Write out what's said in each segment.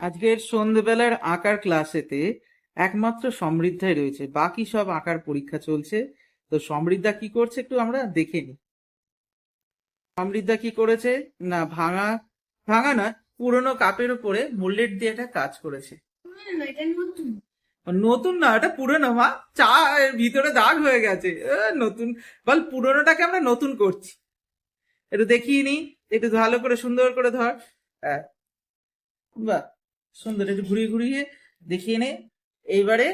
আজকের সন্ধ্যেবেলার আঁকার ক্লাসেতে একমাত্র সমৃদ্ধাই রয়েছে, বাকি সব আঁকার পরীক্ষা চলছে। তো সমৃদ্ধা কি করছে একটু আমরা দেখে নিই। সমৃদ্ধা কি করেছে না, ভাঙা ভাঙা না, পুরোনো কাপের উপরে মোল্ডেড দিয়ে একটা কাজ করেছে। নতুন না, এটা পুরোনো মা, চা এর ভিতরে দাগ হয়ে গেছে। নতুন বল, পুরোনোটাকে আমরা নতুন করছি। একটু দেখিয়ে নি, একটু ভালো করে সুন্দর করে ধর। হ্যাঁ, বাহ, সুন্দর, একটু ঘুরিয়ে ঘুরিয়ে দেখিয়ে নে। এইবারে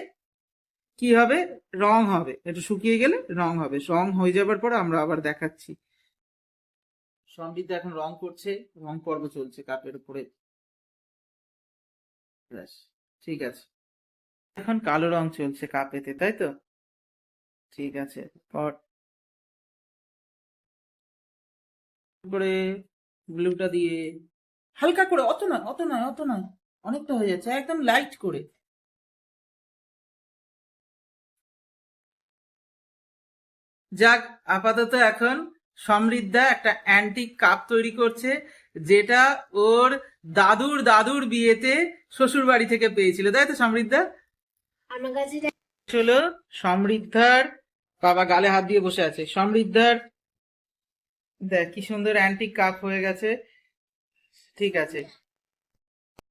কি হবে, রং হবে, একটু শুকিয়ে গেলে রং হবে, রং হয়ে যাবার পর আমরা আবার দেখাচ্ছি। সমৃদ্ধ এখন রং করছে, রং পর্ব চলছে কাপের উপরে। ব্যাস, ঠিক আছে। এখন কালো রং চলছে কাপেতে, তাই তো? ঠিক আছে, পর করে ব্লুটা দিয়ে হালকা করে, অত নয় অত নয় অত নয়, অনেকটা হয়ে যাচ্ছে, একদম লাইট করে। যাক, আপাতত এখন সমৃদ্ধা একটা অ্যান্টিক কাপ তৈরি করছে, যেটা ওর দাদুর দাদুর বিয়েতে শ্বশুর বাড়ি থেকে পেয়েছিল, তাই তো সমৃদ্ধা? আমার কাছে হলো সমৃদ্ধার বাবা গালে হাত দিয়ে বসে আছে। সমৃদ্ধার দেখ কি সুন্দর অ্যান্টিক কাপ হয়ে গেছে। ঠিক আছে,